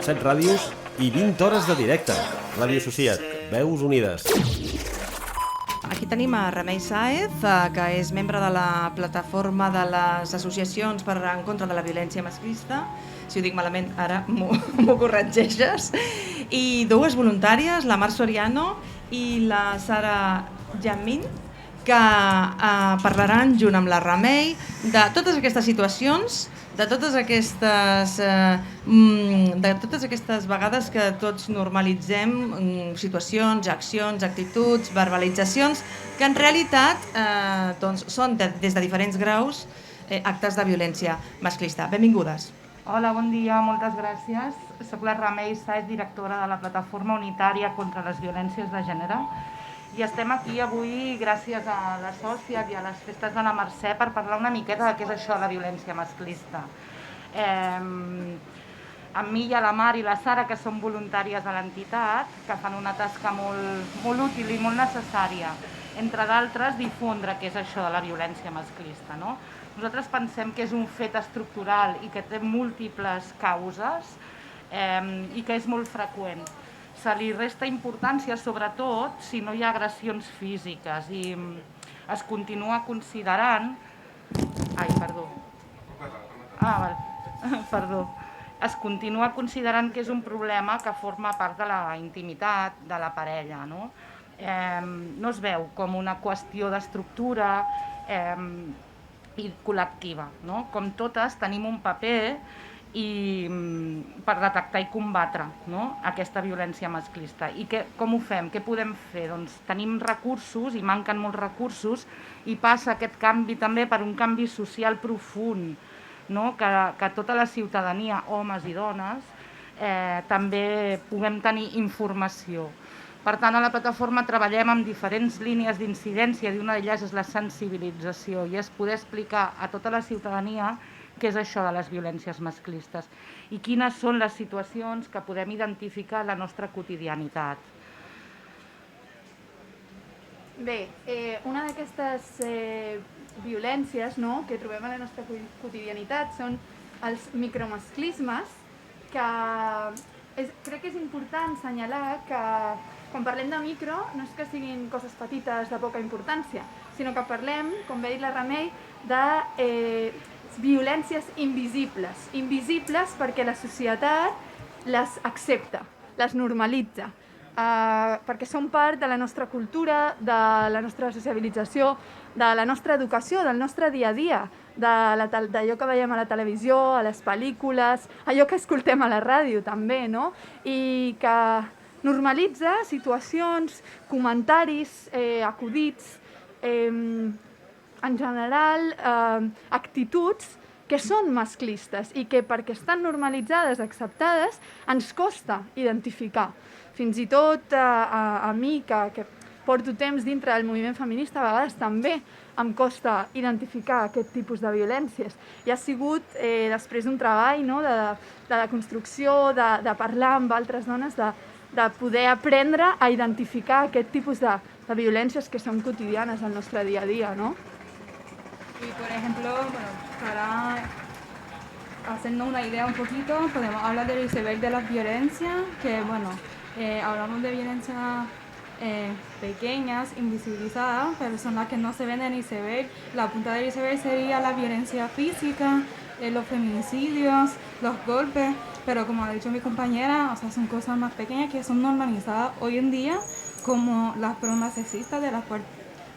7 ràdios i 20 hores de directe. Ràdio Associat, veus unides. Aquí tenim a Remei Sáez, que és membre de la plataforma de les associacions en contra de la violència masclista. Si ho dic malament, ara m'ho corregeixes. I dues voluntàries, la Mar Soriano i la Sara Jamin, que parlaran junt amb la Remei de totes aquestes situacions, de totes aquestes vegades que tots normalitzem situacions, accions, actituds, verbalitzacions, que en realitat són des de diferents graus actes de violència masclista. Benvingudes. Hola, bon dia, moltes gràcies. Soc la Remei Sáez, directora de la Plataforma Unitària contra les Violències de Gènere, i estem aquí avui gràcies a la Sòcia i a les festes de la Mercè per parlar una miqueta de què és això, la violència masclista. Amb mi hi ha la Mar i la Sara, que són voluntàries a l'entitat, que fan una tasca molt útil i molt necessària, entre d'altres, difondre què és això de la violència masclista, no? Nosaltres pensem que és un fet estructural i que té múltiples causes i que és molt freqüent. Se li resta importància, sobretot, si no hi ha agressions físiques i es continua considerant... Es continua considerant que és un problema que forma part de la intimitat de la parella, no? No es veu com una qüestió d'estructura i col·lectiva, no? Com totes tenim un paper per detectar i combatre, no? Aquesta violència masclista. I com ho fem? Què podem fer? Doncs tenim recursos, i manquen molts recursos, i passa aquest canvi també per un canvi social profund, no? Que tota la ciutadania, homes i dones, també puguem tenir informació. Per tant, a la plataforma treballem amb diferents línies d'incidència, i una d'elles és la sensibilització, i és poder explicar a tota la ciutadania què és això de les violències masclistes i quines són les situacions que podem identificar a la nostra quotidianitat. Bé, una d'aquestes violències, no, que trobem a la nostra quotidianitat són els micromasclismes, que crec que és important assenyalar que quan parlem de micro no és que siguin coses petites de poca importància, sinó que parlem, com bé ha dit la Remei, de violències invisibles. Invisibles perquè la societat les accepta, les normalitza, perquè són part de la nostra cultura, de la nostra sociabilització, de la nostra educació, del nostre dia a dia, d'allò que veiem a la televisió, a les pel·lícules, allò que escoltem a la ràdio també, no? I que normalitza situacions, comentaris, acudits, en general actituds que són masclistes i que perquè estan normalitzades, acceptades, ens costa identificar. Fins i tot a mi, que porto temps dintre del moviment feminista, a vegades també em costa identificar aquest tipus de violències. I ha sigut després d'un treball de construcció, de parlar amb altres dones, de poder aprendre a identificar aquest tipus de violències que són quotidianes al nostre dia a dia, ¿no? Y por ejemplo, para hacernos una idea un poquito, podemos hablar del iceberg de las violencias, que hablamos de violencias pequeñas, invisibilizadas, pero son las que no se ven en el iceberg. La punta del iceberg sería la violencia física, los feminicidios, los golpes, pero como ha dicho mi compañera, son cosas más pequeñas que son normalizadas hoy en día, como las bromas sexistas, de las cuales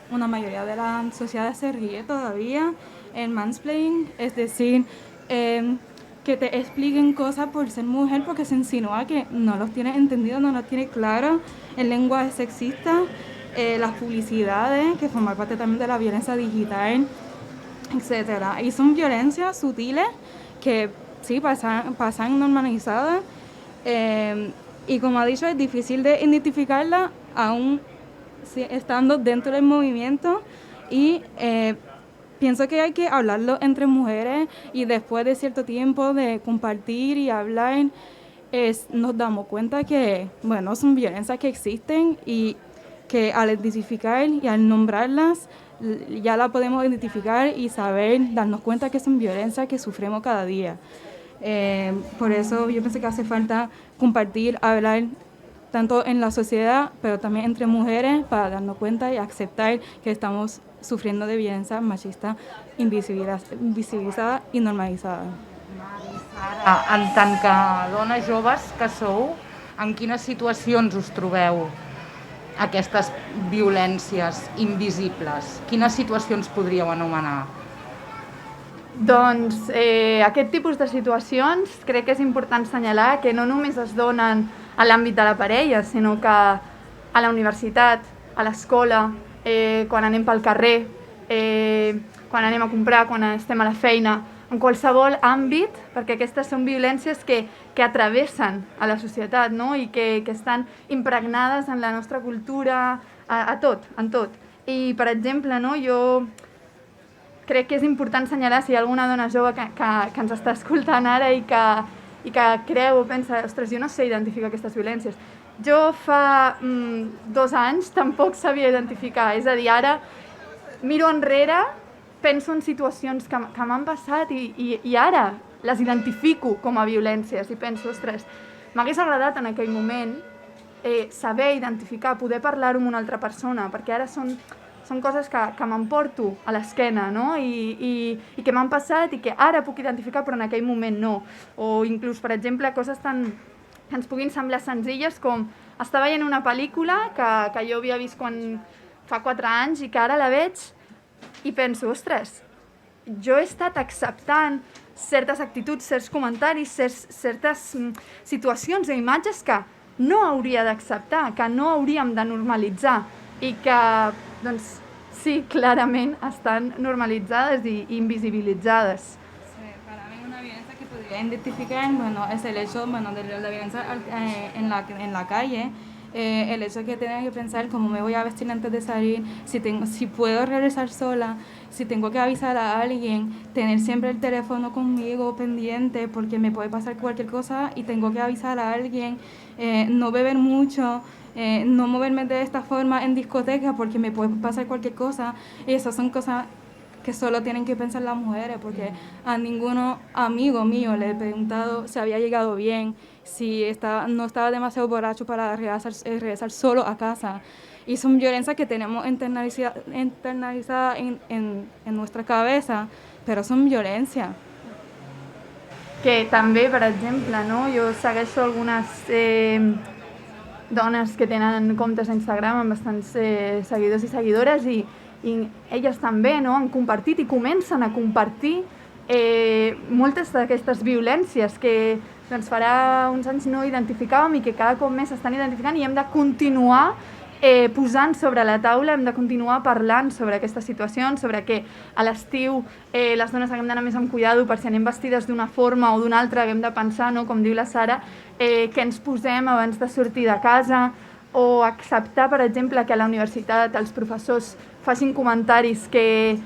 una mayoría de la sociedad se ríe todavía, el mansplaining, es decir, que te expliquen cosas por ser mujer, porque se insinúa que no los tienes entendido, no los tienes claro, el lenguaje sexista, las publicidades, que forman parte también de la violencia digital, etc. Y son violencias sutiles que sí pasan normalizadas, y como ha dicho, es difícil de identificarlas aún estando dentro del movimiento, y pienso que hay que hablarlo entre mujeres, y después de cierto tiempo de compartir y hablar, nos damos cuenta que son violencias que existen y que al identificar y al nombrarlas ya la podemos identificar y saber, darnos cuenta que son violencias que sufrimos cada día. Por eso yo pienso que hace falta compartir, hablar tanto en la sociedad, pero también entre mujeres, para darnos cuenta y aceptar que estamos sufriendo de violencia machista invisibilitzada i normalitzada. Sara, en tant que dones joves que sou, en quines situacions us trobeu aquestes violències invisibles? Quines situacions podríeu anomenar? Doncs aquest tipus de situacions crec que és important assenyalar que no només es donen a l'àmbit de la parella, sinó que a la universitat, a l'escola, quan anem pel carrer, quan anem a comprar, quan estem a la feina, en qualsevol àmbit, perquè aquestes són violències que atravessen a la societat, no? I que estan impregnades en la nostra cultura, a tot, en tot. I, per exemple, no, jo crec que és important assenyalar si hi ha alguna dona jove que ens està escoltant ara i que creu o pensa, ostres, jo no sé identificar aquestes violències. Jo fa 2 anys tampoc sabia identificar, és a dir, ara miro enrere, penso en situacions que m'han passat i ara les identifico com a violències i penso, ostres, m'hagués agradat en aquell moment saber identificar, poder parlar-ho amb una altra persona, perquè ara són coses que m'emporto a l'esquena, no? I que m'han passat i que ara puc identificar però en aquell moment no. O inclús, per exemple, coses que ens puguin semblar senzilles com estar veient una pel·lícula que jo havia vist fa 4 anys i que ara la veig i penso, ostres, jo he estat acceptant certes actituds, certs comentaris, certes situacions i imatges que no hauria d'acceptar, que no hauríem de normalitzar i que, doncs, sí, clarament estan normalitzades i invisibilitzades. Sí, para mí una violencia que podría identificar, bueno, es el hecho, bueno, de la violencia en la calle, el hecho de que tenga que pensar cómo me voy a vestir antes de salir, si puedo regresar sola, si tengo que avisar a alguien, tener siempre el teléfono conmigo pendiente porque me puede pasar cualquier cosa y tengo que avisar a alguien, no beber mucho, no moverme de esta forma en discoteca porque me puede pasar cualquier cosa. Y esas son cosas que solo tienen que pensar las mujeres, porque a ninguno amigo mío le he preguntado si había llegado bien, si no estaba demasiado borracho para regresar solo a casa. Y son violencias que tenemos internalizada en nuestra cabeza, però són violència. Que també, per exemple, no? Jo segueixo algunes dones que tenen comptes a Instagram amb bastants seguidors i seguidores i elles també, no? Han compartit i comencen a compartir moltes d'aquestes violències que doncs, farà uns anys no identificàvem i que cada cop més s'estan identificant i hem de continuar posant sobre la taula, hem de continuar parlant sobre aquestes situacions, sobre que a l'estiu les dones haguem d'anar més amb cuidado per si anem vestides d'una forma o d'una altra, haguem de pensar, no, com diu la Sara, que ens posem abans de sortir de casa, o acceptar, per exemple, que a la universitat els professors facin comentaris que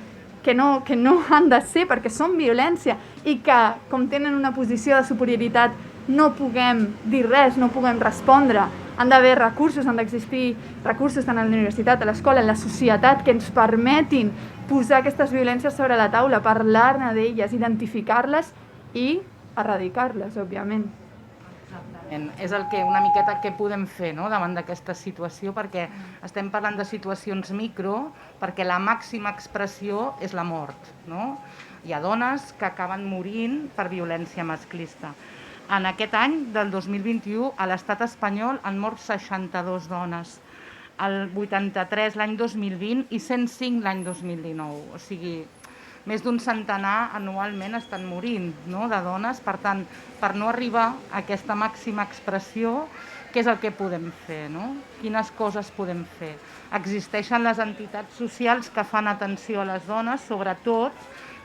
no han de ser perquè són violència i que, com tenen una posició de superioritat, no puguem dir res, no puguem respondre. Han d'haver recursos, han d'existir recursos tant a la universitat, a l'escola, a la societat, que ens permetin posar aquestes violències sobre la taula, parlar-ne d'elles, identificar-les i erradicar-les, òbviament. És una miqueta què podem fer, no?, davant d'aquesta situació, perquè estem parlant de situacions micro, perquè la màxima expressió és la mort, no? Hi ha dones que acaben morint per violència masclista. En aquest any, del 2021, a l'estat espanyol han mort 62 dones, el 83 l'any 2020 i 105 l'any 2019. O sigui, més d'un centenar anualment estan morint, no?, de dones. Per tant, per no arribar a aquesta màxima expressió, què és el que podem fer, no? Quines coses podem fer? Existeixen les entitats socials que fan atenció a les dones, sobretot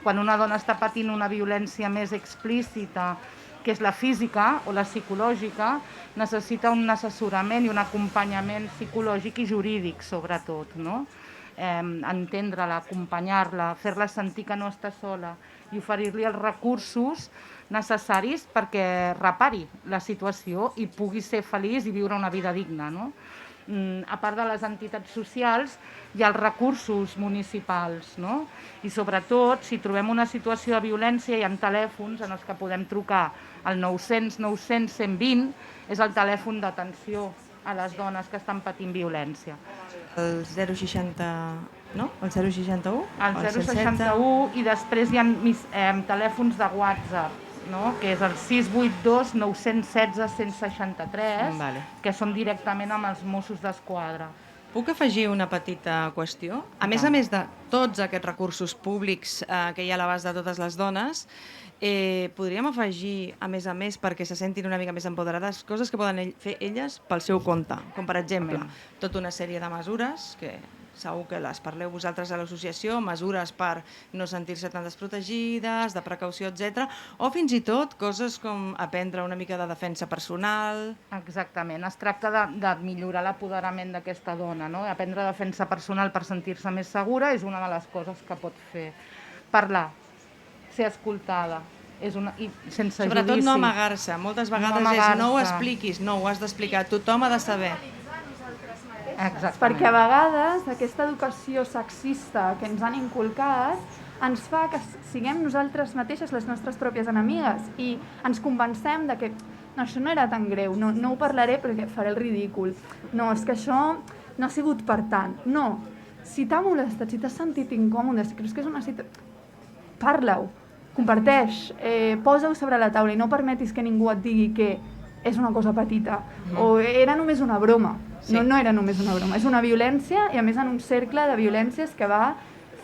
quan una dona està patint una violència més explícita, que és la física o la psicològica, necessita un assessorament i un acompanyament psicològic i jurídic, sobretot, no? Entendre-la, acompanyar-la, fer-la sentir que no està sola i oferir-li els recursos necessaris perquè repari la situació i pugui ser feliç i viure una vida digna, no? a part de les entitats socials, hi ha els recursos municipals, no? I sobretot, si trobem una situació de violència, hi ha telèfons en els que podem trucar al 900 900 120, és el telèfon d'atenció a les dones que estan patint violència. El 060... no? El 061? El 061 i després hi ha telèfons de WhatsApp, no? Que és el 682 916 163, Vale. que són directament amb els Mossos d'Esquadra. Puc afegir una petita qüestió? A més de tots aquests recursos públics que hi ha a l'abast de totes les dones, podríem afegir, a més, perquè se sentin una mica més empoderades, coses que poden fer elles pel seu compte, com per exemple, tota una sèrie de mesures que segur que les parleu vosaltres a l'associació, mesures per no sentir-se tan desprotegides, de precaució, etc. O fins i tot coses com aprendre una mica de defensa personal. Exactament, es tracta de millorar l'apoderament d'aquesta dona, no? Aprendre defensa personal per sentir-se més segura és una de les coses que pot fer. Parlar, ser escoltada, i sense Sobretot judici. no amagar-se, moltes vegades no ho expliquis, no ho has d'explicar, tothom ha de saber. Exactament. Perquè a vegades aquesta educació sexista que ens han inculcat ens fa que siguem nosaltres mateixes les nostres pròpies enemigues i ens convencem de que no, això no era tan greu, no ho parlaré perquè faré el ridícul. No, és que això no ha sigut per tant. No, si t'ha molestat, si t'has sentit incòmode, si creus que és una situació... Parla-ho, comparteix, posa-ho sobre la taula i no permetis que ningú et digui que és una cosa petita o era només una broma. Sí. No era només una broma, és una violència i a més en un cercle de violències que va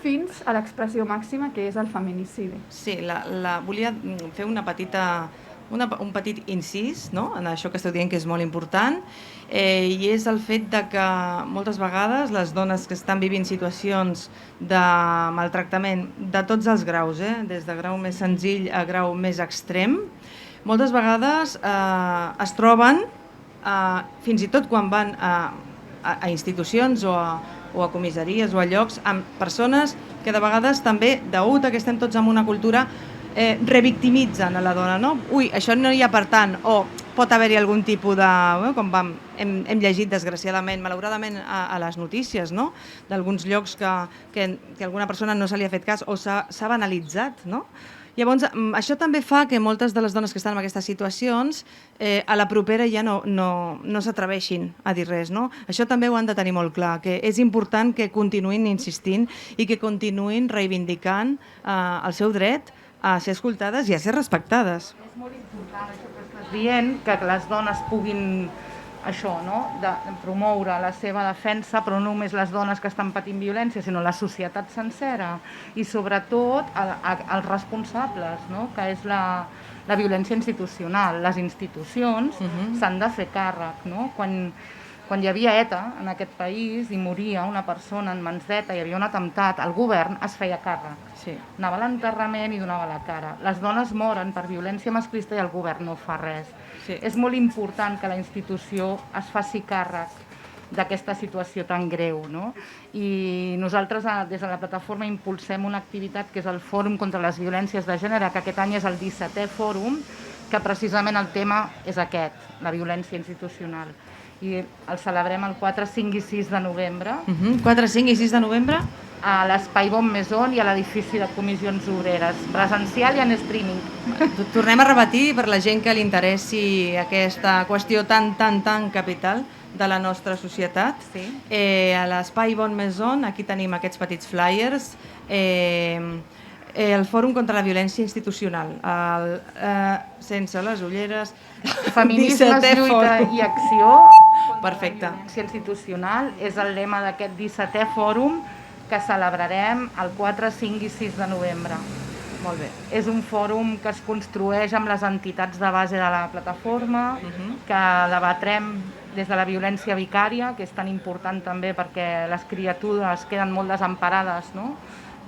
fins a l'expressió màxima que és el feminicidi. Sí, volia fer un petit incís, no?, en això que esteu dient que és molt important, i és el fet de que moltes vegades les dones que estan vivint situacions de maltractament de tots els graus, des de grau més senzill a grau més extrem, moltes vegades es troben, fins i tot quan van a institucions o a comissaries o a llocs, amb persones que de vegades també, degut a que estem tots en una cultura, revictimitzen a la dona, no? Ui, això no hi ha per tant, o pot haver-hi algun tipus de... com hem llegit desgraciadament, malauradament a les notícies, no?, d'alguns llocs que alguna persona no se li ha fet cas o s'ha banalitzat, no? Llavors, això també fa que moltes de les dones que estan en aquestes situacions a la propera ja no s'atreveixin a dir res, no? Això també ho han de tenir molt clar, que és important que continuïn insistint i que continuïn reivindicant el seu dret a ser escoltades i a ser respectades. És molt important això que estàs dient, que les dones puguin això, no?, de promoure la seva defensa, però no només les dones que estan patint violència, sinó la societat sencera i sobretot els responsables, no?, que és la violència institucional. Les institucions s'han de fer càrrec, no? Quan hi havia ETA en aquest país i moria una persona en mans d'ETA, hi havia un atemptat, el govern es feia càrrec. Sí. Anava a l'enterrament i donava la cara. Les dones moren per violència masclista i el govern no fa res. Sí. És molt important que la institució es faci càrrec d'aquesta situació tan greu, no? I nosaltres des de la plataforma impulsem una activitat que és el Fòrum contra les Violències de Gènere, que aquest any és el 17è fòrum, que precisament el tema és aquest, la violència institucional. I el celebrem el 4, 5 i 6 de novembre. 4, 5 i 6 de novembre? A l'Espai Bon Maison i a l'edifici de Comissions Obreres, presencial i en streaming. Tornem a repetir per la gent que li interessi aquesta qüestió tan capital de la nostra societat. Sí. A l'Espai Bon Maison, aquí tenim aquests petits flyers, el Fòrum contra la Violència Institucional, sense les ulleres, Feminismes, lluita i acció. Perfecte. Violència institucional és el lema d'aquest 17è fòrum que celebrarem el 4, 5 i 6 de novembre. Molt bé. És un fòrum que es construeix amb les entitats de base de la plataforma, que debatrem des de la violència vicària, que és tan important també perquè les criatures queden molt desemparades, no?,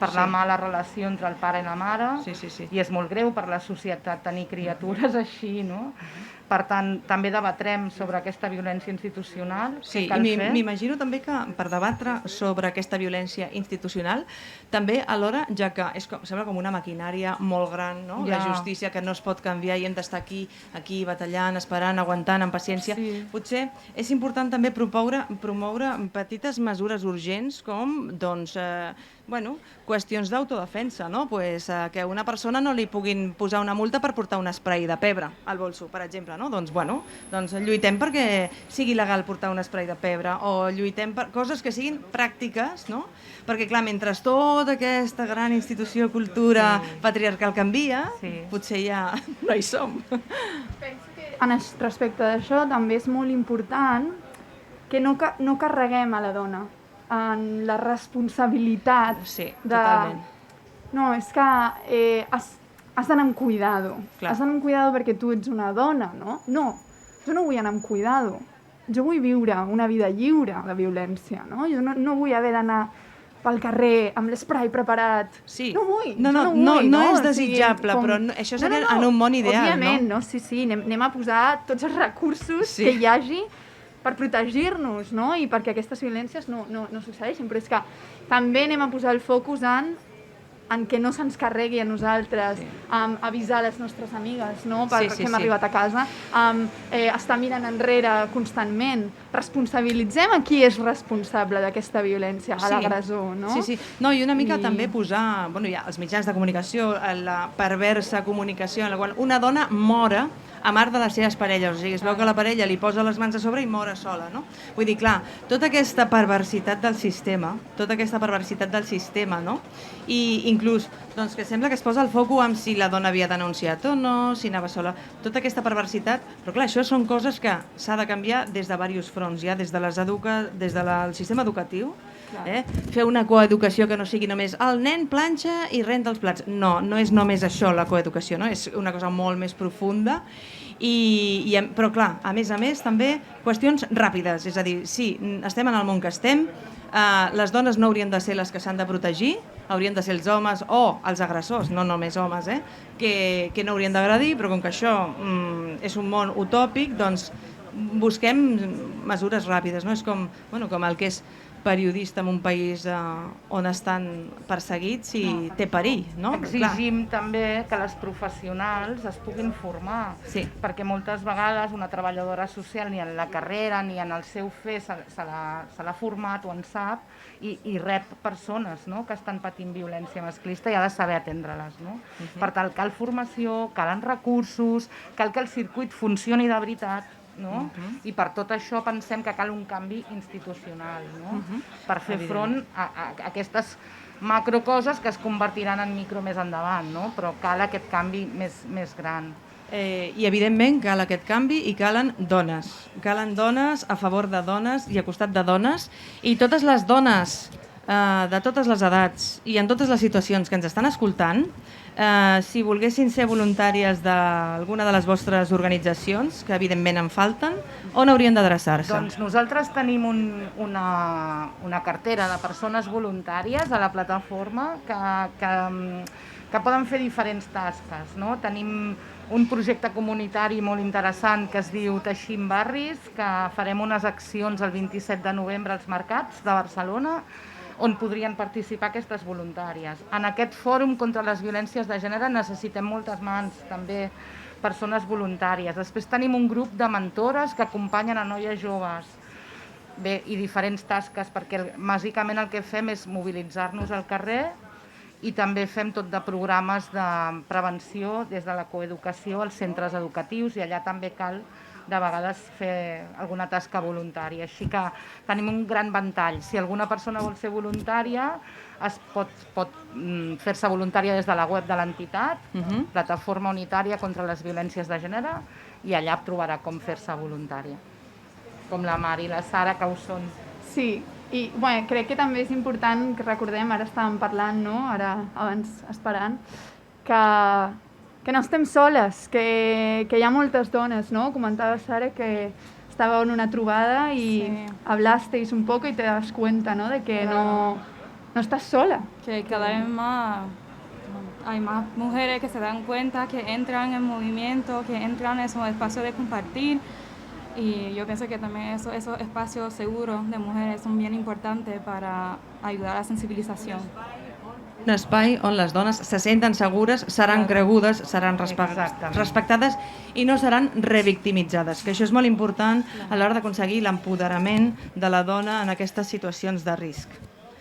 per la mala relació entre el pare i la mare, Sí. i és molt greu per la societat tenir criatures així, no? Per tant, també debatrem sobre aquesta violència institucional. Sí, què cal i fer. m'imagino també que per debatre sobre aquesta violència institucional, també alhora, ja que sembla com una maquinària molt gran, no? La justícia que no es pot canviar i hem d'estar aquí batallant, esperant, aguantant, amb paciència. Sí. Potser és important també promoure petites mesures urgents com, doncs, qüestions d'autodefensa, no? Que a una persona no li puguin posar una multa per portar un spray de pebre al bolso, per exemple, no? Doncs lluitem perquè sigui legal portar un spray de pebre, o lluitem per coses que siguin pràctiques, no? Perquè, clar, mentre tota aquesta gran institució, cultura patriarcal canvia, potser ja no hi som. Penso que respecte d'això també és molt important que no carreguem a la dona en la responsabilitat totalment. No, és que has d'anar amb cuidado. Clar. Has d'anar amb cuidado perquè tu ets una dona, no? No, jo no vull anar amb cuidado. Jo vull viure una vida lliure de violència, no? Jo no vull haver d'anar pel carrer amb l'esprai preparat. Sí. No vull. No és desitjable, però això seria en un món ideal, òbviament, no? Sí, anem a posar tots els recursos que hi hagi per protegir-nos, no? I perquè aquestes violències no succeeixin. Però és que també anem a posar el focus en que no se'ns carregui a nosaltres, avisar les nostres amigues, no? Perquè hem arribat a casa, estar mirant enrere constantment. Responsabilitzem a qui és responsable d'aquesta violència, a l'agressor, no? Sí. No, i una mica també posar, ja, els mitjans de comunicació, la perversa comunicació en la qual una dona mora a mar de les seves parelles, o sigui, es veu que la parella li posa les mans a sobre i mora sola, no? Vull dir, clar, tota aquesta perversitat del sistema, no? I inclús, doncs, que sembla que es posa el focus en si la dona havia denunciat o no, si anava sola, tota aquesta perversitat, però clar, això són coses que s'ha de canviar des de diversos fronts, ja des del sistema educatiu, fer una coeducació que no sigui només el nen planxa i renta els plats. No és només això la coeducació, no? És una cosa molt més profunda, però clar, a més també qüestions ràpides, és a dir, sí, estem en el món que estem, les dones no haurien de ser les que s'han de protegir, haurien de ser els homes o els agressors, no només homes, que no haurien d'agredir, però com que això és un món utòpic, doncs busquem mesures ràpides, no? És com el que és periodista en un país on estan perseguits i té perill, no? Exigim també que les professionals es puguin formar, perquè moltes vegades una treballadora social ni en la carrera ni en el seu fer se l'ha format o en sap i rep persones que estan patint violència masclista i ha de saber atendre-les. Per tant, cal formació, calen recursos, cal que el circuit funcioni de veritat, i per tot això pensem que cal un canvi institucional per fer front a aquestes macrocoses que es convertiran en micro més endavant, però cal aquest canvi més gran. I evidentment cal aquest canvi i calen dones a favor de dones i a costat de dones, i totes les dones de totes les edats i en totes les situacions que ens estan escoltant, si volguessin ser voluntàries d'alguna de les vostres organitzacions, que evidentment en falten, on haurien d'adreçar-se? Doncs nosaltres tenim una cartera de persones voluntàries a la plataforma que poden fer diferents tasques. Tenim un projecte comunitari molt interessant que es diu Teixim Barris, que farem unes accions el 27 de novembre als mercats de Barcelona, on podrien participar aquestes voluntàries. En aquest fòrum contra les violències de gènere necessitem moltes mans, també persones voluntàries. Després tenim un grup de mentores que acompanyen a noies joves i diferents tasques, perquè bàsicament el que fem és mobilitzar-nos al carrer i també fem tot de programes de prevenció des de la coeducació als centres educatius, i allà també cal de vegades fer alguna tasca voluntària. Així que tenim un gran ventall. Si alguna persona vol ser voluntària, es pot fer-se voluntària des de la web de l'entitat, Plataforma Unitària contra les Violències de Gènere, i allà trobarà com fer-se voluntària. Com la Mari i la Sara, que ho són. Sí, i crec que també és important que recordem, ara estàvem parlant, abans esperant, que no estem soles, que hi ha moltes dones, no? Comentava Sara que estava en una trobada y hablasteis un poco y te das cuenta, ¿no? De que no estás sola. Que cada vez más hay más mujeres que se dan cuenta, que entran en movimiento, que entran en esos espacios de compartir. Y yo pienso que también esos espacios seguros de mujeres son bien importantes para ayudar a la sensibilización. Un espai on les dones se senten segures, seran cregudes, seran Exactament. respectades i no seran revictimitzades, que això és molt important a l'hora d'aconseguir l'empoderament de la dona en aquestes situacions de risc.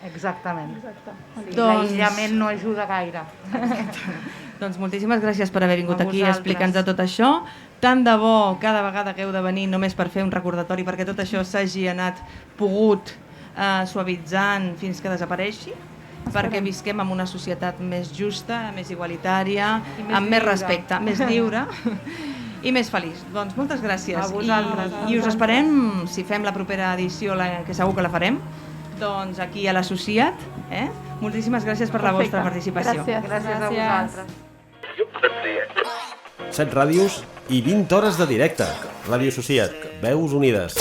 Exactament. Sí, Doncs- l'aïllament no ajuda gaire. Doncs moltíssimes gràcies per haver vingut A aquí a vosaltres. explicar-nos tot això. Tant de bo cada vegada que heu de venir només per fer un recordatori perquè tot això s'hagi anat pogut suavitzant fins que desapareixi, perquè visquem en una societat més justa, més igualitària, I més amb més lliure. respecte, més lliure i més feliç. Doncs moltes gràcies. A vosaltres. I us esperem, si fem la propera edició, que segur que la farem, doncs aquí a l'Associat. Moltíssimes gràcies per la vostra participació. Gràcies. Gràcies a Gràcies. vosaltres. 7 ràdios i 20 hores de directe. Ràdio Associat, Veus Unides.